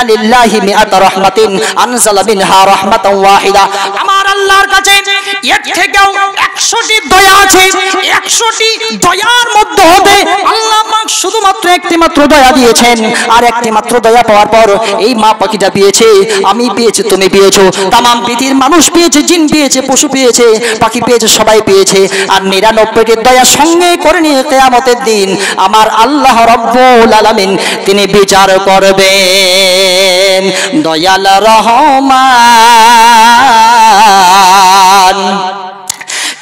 ইন্না লিল্লাহি মিআতা রাহমাতিন আনজালা মিনহা রাহমাতান ওয়াহিদা। আমার আল্লাহর কাছে এর থেকেও 100টি দয়া আছে। 100টি দয়ার মধ্যে হতে আল্লাহ পাক শুধুমাত্র একটি মাত্র দয়া দিয়েছেন। আর একটি মাত্র দয়া পাওয়ার পর এই মা পাখিটা পেয়েছে, আমি পেয়েছি, তুমি পেয়েছো, তামাম পৃথিবীর মানুষ পেয়েছে, জিন পেয়েছে, পশু পেয়েছে, পাখি পেয়েছে, সবাই পেয়েছে। আর 99টি দয়া সঙ্গে করে নিয়ে কিয়ামতের দিন আমার আল্লাহ রাব্বুল আলামিন তিনি বিচার করবেন। দয়াল রহমান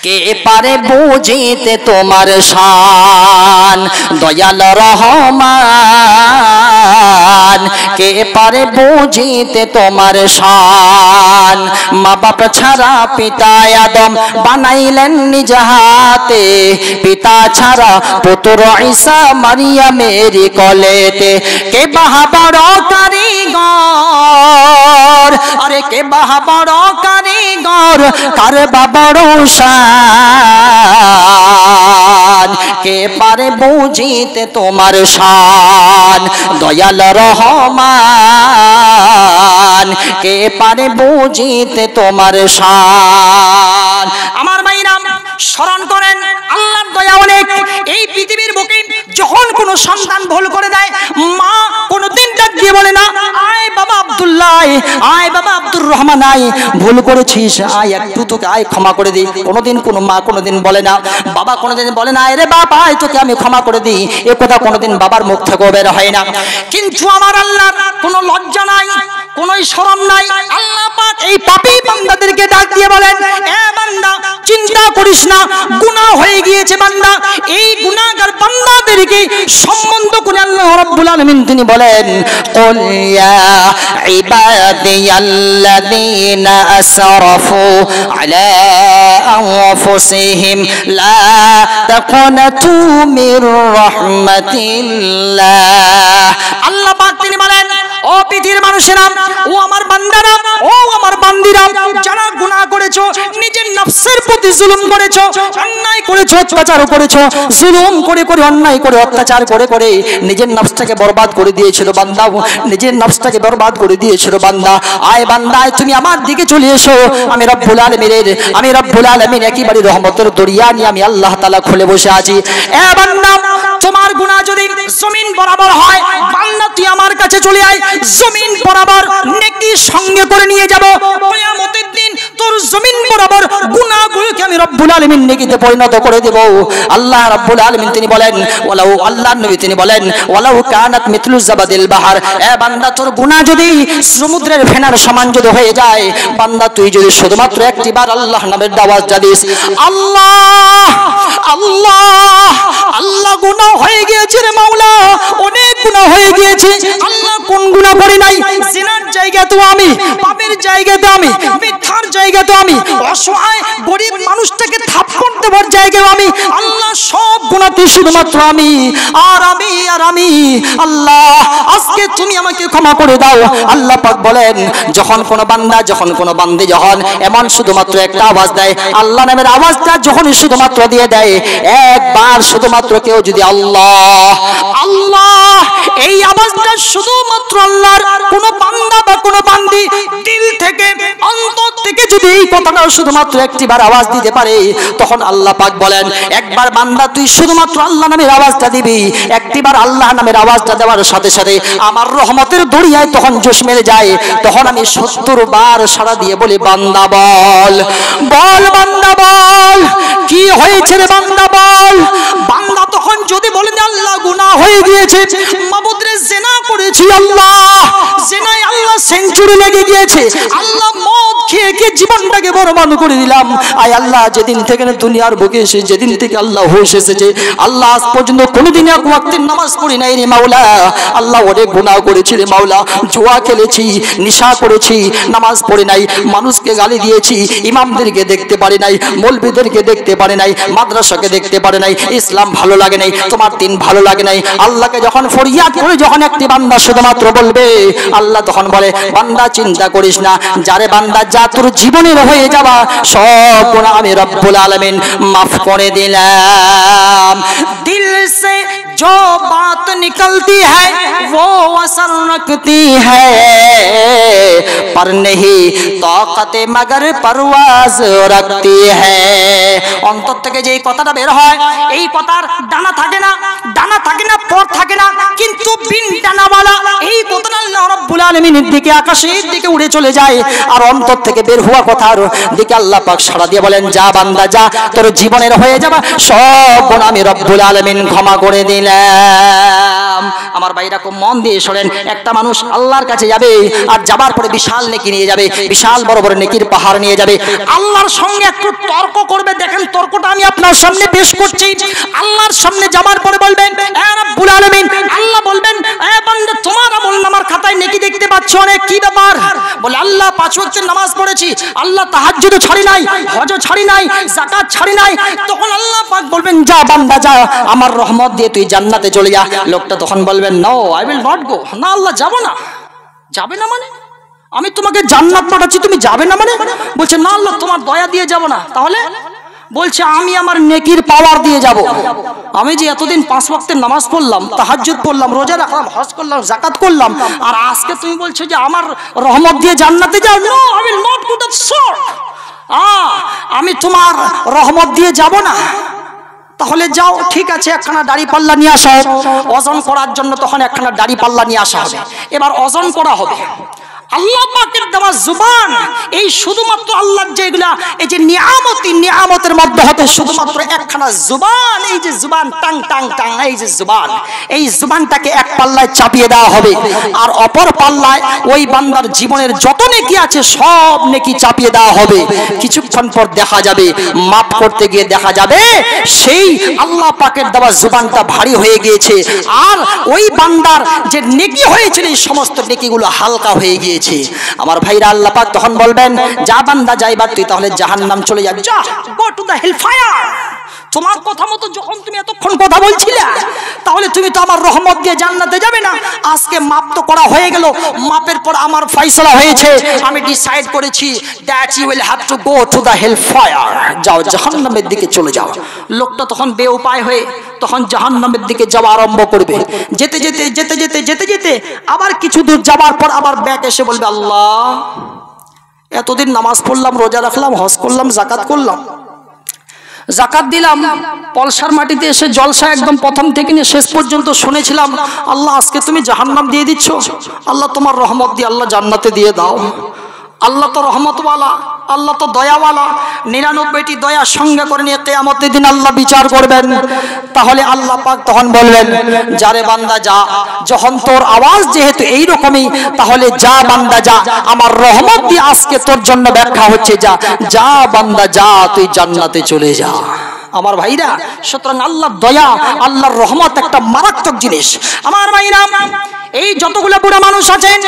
কে পারে বুঝিতে তোমার শান, দয়াল রহমান কে পারে বুঝিতে তোমার শান। মা বাপ ছাড়া পিতা আদম বানাইলেন নিজ হাতে, পিতা ছাড়া পুত্র ঈসা মারিয়ামের কোলেতে। কে বাহা বড় কারিগর, আরে কে বাহা বড় কারিগর, কার বড় শান, কে পারে বুঝিতে তোমার শান। দয়াল রহমান কে পারে বুঝিতে তোমার শান। আমার ভাইরা স্মরণ করেন আল্লাহর দয়া অনেক। এই পৃথিবীর বুকে যখন কোনো সন্তান ভুল করে দেয়, মা কোনোদিন ডাক দিয়ে বলে না আয় বাবা আব্দুল্লাহ, আয় বাবা আব্দুর রহমান, আয় ভুল করেছিস, আয় একটু তোকে আয় ক্ষমা করে দিই। কোনোদিন কোনো মা কোনোদিন বলে না, বাবা কোনোদিন বলে না আরে বাবা আয় তোকে আমি ক্ষমা করে দিই। এ কথা কোনোদিন বাবার মুখ থেকে বের হয় না। কিন্তু আমার আল্লাহর কোনো লজ্জা নাই, কোনো শরম নাই। আল্লাহ পাক এই পাপী বান্দাদেরকে ডাক দিয়ে বলেন এ বান্দা চিন্তা করিস না, গুনাহ হয়ে গিয়েছে বান্দা। এই গুনাহগার বান্দাদেরকে সম্বন্ধ করে আল্লাহ রাব্বুল আলামিন তিনি বলেন কুল ইয়া ইবাদিয়াল্লাযীনা আসরাফু আলা আনফুসিহিম লা তাকুনাতু মির রাহমাতিল্লাহ। আল্লাহ পাক তিনি বলেন ও পৃথিবীর মানুষেরা, ও আমার বান্দারা, ও আমার বান্দিরা, যারা গুনাহ করেছো, নিজের নফসের প্রতি জুলুম করেছো, অন্যায় করেছো, অত্যাচার করেছো, জুলুম করে করে অন্যায় করে অত্যাচার করে করে নিজের নফসটাকে বরবাদ করে দিয়েছিল বান্দা, নিজের নফসটাকে বরবাদ করে দিয়েছিল বান্দা। আয় বান্দা আয় তুমি আমার দিকে চলে এসো। আমি রব্বুল আলামিন একেবারে রহমতের দরিয়া নিয়ে আমি আল্লাহ তাআলা খুলে বসে আছি। এ বান্দা তোমার গুনাহ যদি জমিন বরাবর হয়, বান্দা তুই আমার কাছে চলে আয়, জমিন বরাবর নেকি সঙ্গে করে নিয়ে যাব। কিয়ামতের দিন তোর জমিন বরাবর গুনাহগুলোকে আমি রব্বুল আলামিন নেকিতে পরিণত করে দেব। আল্লাহ রাব্বুল আলামিন তিনি বলেন ওয়ালাউ, আল্লাহর নবী তিনি বলেন ওয়ালাউ কানাত মিথলু জাবাদিল বাহার। এ বান্দা তোর গুনাহ যদি সমুদ্রের ফেনার সমান যদি হয়ে যায়, বান্দা তুই যদি শুধুমাত্র একটিবার আল্লাহ নামের দাওয়াত দিস, আল্লাহ আল্লাহ আল্লাহ, গুনাহ হয়ে গিয়েছে রে মাওলা, অনেক গুনাহ হয়ে গিয়েছে। আল্লাহ কোন গুনাহ করি নাই? জিনার জায়গা তো আমি, পাপের জায়গা তো আমি, মিথ্যার জায়গা তো আমি, অসহায় গরিব মানুষটাকে থাপ্পড় দেওয়ার জায়গা আমি। আল্লাহ সব গুনাহতে শুধুমাত্র আমি আর আমি আর আমি। আল্লাহ আজকে তুমি আমাকে ক্ষমা করে দাও। আল্লাহ পাক বলেন যখন কোন বান্দা, যখন কোন বান্দী যখন এমন শুধুমাত্র একটা আওয়াজ দেয়, আল্লাহ নামের আওয়াজটা যখন শুধুমাত্র দিয়ে দেয়, একবার শুধুমাত্র কেউ যদি আল্লাহ আল্লাহ এই আওয়াজটা শুধুমাত্র আল্লাহর কোন বান্দা বা কোন বান্দী দিল থেকে অন্তর থেকে যদি এই কথাটা শুধুমাত্র একটিবার আওয়াজ দিতে পারে, তখন আল্লাহ পাক বলেন একবার বান্দা তুই শুধুমাত্র আল্লাহ নামের আওয়াজটা দিবি, একটিবার আল্লাহ নামের আওয়াজটা দেওয়ার সাথে সাথে আমার রহমতের দরিয়ায় তখন জোশ মেরে যায়। তখন আমি 70 বার সাড়া দিয়ে বলি বান্দা বল, বল বান্দা বল, কি হয়েছে রে বান্দা বল। বান্দা তখন যদি বলেন আল্লাহ গুনাহ হয়ে গিয়েছে, মাবুদ রে জিনা করেছি, আল্লাহ জিনায় আল্লাহ সেঞ্চুরি লেগে গিয়েছে, আল্লাহ মদ খেয়ে খেয়ে জীবনটাকে বরবাদ করে দিলাম। আয় আল্লাহ যেদিন থেকে দুনিয়ার বুকে এসে যেদিন থেকে আল্লাহ হুঁশ এসেছে, আল্লাহ আজ পর্যন্ত কোনোদিন এক ওয়াক্তের নামাজ পড়ি নাই রে মাওলা। আল্লাহ অনেক গুনাহ করেছি রে মাওলা, জুয়া খেলেছি, নেশা করেছি, নামাজ পড়ি নাই, মানুষকে গালি দিয়েছি, ইমামদেরকে দেখতে পারি নাই, মৌলবীদেরকে দেখতে পারি নাই, মাদ্রাসাকে দেখতে পারি নাই, ইসলাম ভালো লাগে নাই, তোমার দিন ভালো লাগে নাই। আল্লাহকে যখন ফরিয়াদ করে যখন একটি বান্দা শুধুমাত্র বলবে, আল্লাহ তখন বলে বান্দা চিন্তা করিস না, যারে বান্দা যা তোর জীবনের হয়ে যাওয়া সব গুনাহ আমি রব্বুল আলামিন মাফ করে দিলাম। দিল সে जो बात निकलती है वो असर रखती है पर नहीं ताकत मगर परवाज रखती है। অন্তর থেকে যে কথাটা বের হয় এই কথার ডানা থাকে না পর থাকে না, কিন্তু বিন ডানাওয়ালা এই কথাটা আল্লাহ রাব্বুল আলামিনের দিকে আকাশের দিকে উড়ে চলে যায়। আর অন্তর থেকে বের হওয়া কথার দিকে আল্লাহ পাক সাড়া দিয়ে বলেন, যা বান্দা যা, তোর জীবনের হয়ে যাবা সব গুনাহ আমি রব্বুল আলামিন ক্ষমা করে দিলাম। আমার ভাইরা খুব মন দিয়ে শোনেন, একটা মানুষ আল্লাহর কাছে যাবে আর যাবার পরে বিশাল নেকি নিয়ে যাবে, বিশাল বড় বড় নেকির পাহাড় নিয়ে যাবে। আল্লাহর সঙ্গে একটু তর্ক করবে। দেখেন তর্কটা আমি আপনার সামনে পেশ করছি। আল্লাহর সামনে যাবার পরে বলবেন, এ রব্বুল আলামিন, আল্লাহ বলবেন, এ বান্দা তোমার আমলনামার খাতায় নেকি দেখতে পাচ্ছ অনেক, কি ব্যাপার? বলে আল্লাহ 5 ওয়াক্তের নামাজ পড়েছি, আল্লাহ তাহাজ্জুদও ছাড়ি নাই, হজও ছাড়ি নাই, যাকাত ছাড়ি নাই। তখন আল্লাহ পাক বলবেন, যা বান্দা যা, আমার রহমত দিয়ে তুই জান্নাতে চলে যা। লোকটা তখন বলবেন, no I will not go. না আল্লাহ, যাব না। যাবে না মানে? আমি তোমাকে জান্নাত পাঠাচ্ছি, তুমি যাবে না মানে? বলছে, না আল্লাহ, তোমার দয়া দিয়ে যাব না। তাহলে বলছে, আমি আমার নেকির পাওয়ার দিয়ে যাব। আমি যে এতদিন 5 ওয়াক্তের নামাজ পড়লাম, তাহাজ্জুদ পড়লাম, রোজা রাখলাম, হজ করলাম, যাকাত করলাম, আর আজকে তুমি বলছো যে আমার রহমত দিয়ে জান্নাতে যাও। No I will not go that sort. আমি তোমার রহমত দিয়ে যাব না। তাহলে যাও, ঠিক আছে, একখানা দাড়ি পাল্লা নিয়ে আসা হবে ওজন করার জন্য। তখন একখানা দাড়ি পাল্লা নিয়ে আসা হবে, এবার ওজন করা হবে। আল্লাহ পাকের দেওয়া জুবান, এই শুধুমাত্র আল্লাহর যেগুলা এই যে নিয়ামতের মধ্যে হতে শুধুমাত্র একখানা জুবান, এই যে জুবান টাং টাং টাং, এই যে জুবান, এই জুবানটাকে এক পাল্লায় চাপিয়ে দেওয়া হবে, আর অপর পাল্লায় ওই বান্দার জীবনের যত নেকি আছে সব নেকি চাপিয়ে দেওয়া হবে। কিছুক্ষণ পর দেখা যাবে, মাফ করতে গিয়ে দেখা যাবে সেই আল্লাহ পাকের দেওয়া জুবানটা ভারী হয়ে গিয়েছে, আর ওই বান্দার যে নেকি হয়েছিল এই সমস্ত নেকিগুলো হালকা হয়ে গিয়েছে। আমার ভাইরা, আল্লাহ পাক তখন বলবেন, যা বান্দা যাইবার তুই তাহলে জাহান্নাম চলে যা, যা go to the hell fire. তোমার কথা মতো যখন তুমি এতক্ষণ কথা বলছিলে, তাহলে তুমি তো আমার রহমত দিয়ে জান্নাতে যাবে না। আজকে মাপ তো করা হয়ে গেল, মাপের পর আমার ফয়সালা হয়েছে, আমি ডিসাইড করেছি that you will have to go to the hell fire. যাও, জাহান্নামের দিকে চলে যাও। লোকটা তখন বেউপায় হয়ে তখন জাহান্নামের দিকে যাওয়া আরম্ভ করবে। যেতে যেতে যেতে যেতে যেতে যেতে আবার কিছু দূর যাবার পর আবার ব্যাক এসে বলবে, আল্লাহ, এতদিন নামাজ পড়লাম, রোজা রাখলাম, হজ করলাম, যাকাত করলাম, যাকাত দিলাম, পলসার মাটিতে এসে জলসা একদম প্রথম থেকে নিয়ে শেষ পর্যন্ত শুনেছিলাম। আল্লাহ, আজকে তুমি জাহান্নাম দিয়ে দিচ্ছ। আল্লাহ, তোমার রহমত দিয়ে আল্লাহ জান্নাতে দিয়ে দাও। আল্লাহ তো রহমতওয়ালা, আল্লাহ তো দয়াওয়ালা। 99টি দয়া সঙ্গে করে নিয়ে কিয়ামতের দিন আল্লাহ বিচার করবেন। তাহলে আল্লাহ পাক তখন বলবেন, যারে বান্দা যা, যখন তোর আওয়াজ যেহেতু এইরকমই, তাহলে যা বান্দা যা, আমার রহমত দিয়ে আজকে তোর জন্য ব্যাখ্যা হচ্ছে, যা যা বান্দা যা, তুই জান্নাতে চলে যা। আমার ভাইরা, সুতরাং আল্লাহর দয়া, আল্লাহর রহমত একটা মারাত্মক জিনিস। আমার ভাইরা, এই যতগুলো বুড়া মানুষ আছেন,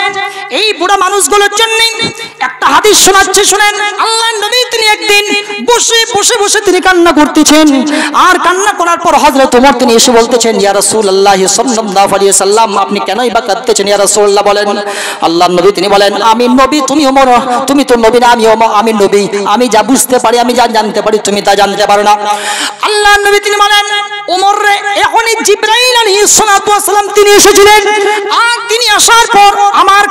এই বুড়া মানুষগুলোর জন্য একটা হাদিস শোনাচ্ছি, শুনেন। আল্লাহর নবী তিনি একদিন বসে বসে বসে তিনি কান্না করতেছেন, আর কান্না করার পর হযরত ওমর তিনি এসে বলতেছেন, ইয়া রাসূলুল্লাহ সাল্লাল্লাহু আলাইহি সাল্লাম, আপনি কেনই বা কাঁদতেছেন ইয়া রাসূলুল্লাহ? বলেন। আল্লাহর নবী তিনি বলেন, আমি নবী, তুমি ওমর, তুমি তো নবী না, আমি নবী, আমি যা বুঝতে পারি, আমি যা জানতে পারি, তুমি তা জানতে পারো না। আল্লাহর নবী তিনি বলেন, ওমর রে, এখনই জিবরাইল আলাইহিস সালাম তিনি এসেছিলেন, আর তিনি আসার পর আমার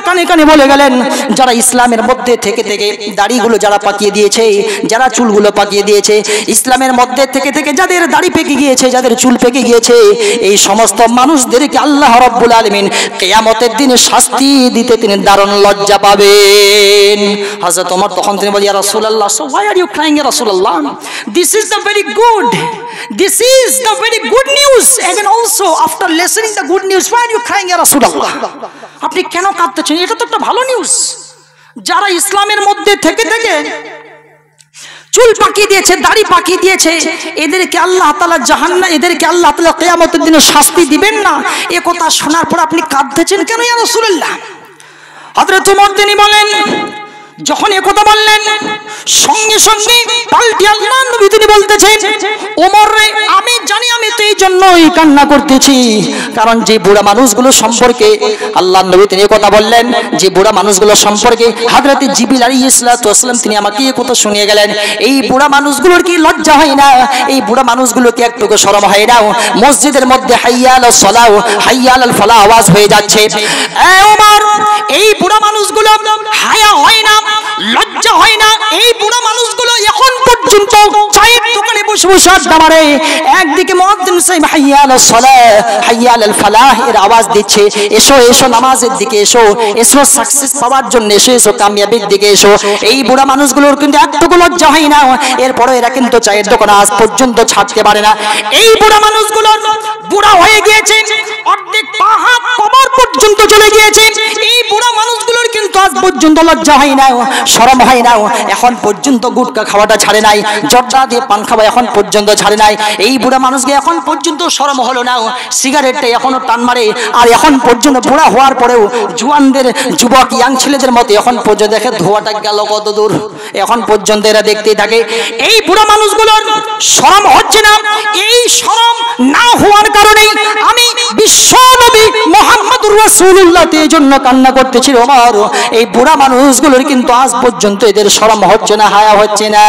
কানে কানে বলে গেলেন, যারা ইসলামের মধ্যে থেকে থেকে দাড়িগুলো যারা পাকিয়ে দিয়েছে, যারা চুলগুলো পাকিয়ে দিয়েছে, ইসলামের মধ্যে থেকে থেকে যাদের দাড়ি পেকে গিয়েছে, যাদের চুল পেকে গিয়েছে, এই সমস্ত মানুষদেরকে আল্লাহ রাব্বুল আলামিন কিয়ামতের দিনে শাস্তি দিতে তিনি দারুণ লজ্জা পাবেন। হযরত ওমর তখন তিনি বলেন, ইয়া রাসূলুল্লাহ, so why are you crying ya রাসূলুল্লাহ? This is the very good news. Again also after listening the good news, why are you crying ya রাসূলুল্লাহ? আপনি কেন কাঁদতেছেন? এটা তো একটা ভালো নিউজ। যারা ইসলামের মধ্যে থেকে থেকে চুল পাকিয়ে দিয়েছে, দাড়ি পাকিয়ে দিয়েছে, এদেরকে আল্লাহ তাআলা জাহান্নাম, এদেরকে আল্লাহ তাআলা কিয়ামতের দিনে শাস্তি দিবেন না। এই কথা শোনার পর আপনি কাঁদতেছেন কেন ইয়া রাসূলুল্লাহ? হযরত ওমর তিনি বলেন, যখন একথা বললেন সঙ্গে সঙ্গে পাল্টে আল্লাহর নবী তিনি বলতেছেন, ওমর রে, আমি জানি আমি তো এই জন্যই কান্না করতেছি, কারণ যে বুড়া মানুষগুলো সম্পর্কে আল্লাহর নবী তিনি কথা বললেন, যে বুড়া মানুষগুলো সম্পর্কে হযরত জিবরিল আলাইহিস সালাতু ওয়াসসালাম তিনি আমাকে এই কথা শুনিয়ে গেলেন, এই বুড়া মানুষগুলোর কি লজ্জা হয় না? এই বুড়া মানুষগুলো কি একটু শরম হয় না? মসজিদের মধ্যে হাইয়া আলাস সালাহ হাইয়া আলাল ফালাহ আওয়াজ হয়ে যাচ্ছে, এ ওমর, এই বুড়া মানুষগুলো হায়া হয় না, লজ্জা হয় না? এই বুড়া মানুষগুলো এখন পর্যন্ত চায়ের দোকানে বসে বসে আড্ডা মারে, একদিকে মুয়াজ্জিন সাহেব হাইয়া আলাস সালাহ হাইয়া আলাল ফালাহ এর আওয়াজ দিচ্ছে, এসো এসো নামাজের দিকে এসো, এসো সাকসেস পাওয়ার জন্য এসো, এসো কামিয়াবির দিকে এসো। এই বুড়া মানুষগুলোর কিন্তু একটুকু লজ্জা হয় না, এরপরে এরা কিন্তু চায়ের দোকান আজ পর্যন্ত ছাড়তে পারে না। এই বুড়া মানুষগুলো বুড়া হয়ে গিয়েছে, অর্ধেক পা হাত কবর পর্যন্ত চলে গিয়েছে, এই বুড়া মানুষগুলোর কিন্তু আজ পর্যন্ত লজ্জা হয় না, শরম হয় না, এখন পর্যন্ত গুটকা খাওয়াটা ছাড়ে নাই, জর্দা দিয়ে পান খাওয়া এখন পর্যন্ত ছাড়ে নাই। এই বুড়া মানুষকে এখন পর্যন্ত শরম হলো না, সিগারেটটা এখনো টান মারে, আর এখন পর্যন্ত বুড়া হওয়ার পরেও জুয়ানদের যুবক ইয়াং ছেলেদের মতো এখন পর্যন্ত দেখে ধোয়াটা গেল কত দূর, এখন পর্যন্ত এরা দেখতেই থাকে। এই বুড়া মানুষগুলোর শরম হচ্ছে না, এই শরম না হওয়ার কারণে আমি বিশ্ব নবী মুহাম্মদুর রাসূলুল্লাহ এই জন্য কান্না করতেছি, ওমর, এই বুড়া মানুষগুলোর কিন্তু আজ পর্যন্ত এদের শরম হচ্ছে না, হায়া হচ্ছে না।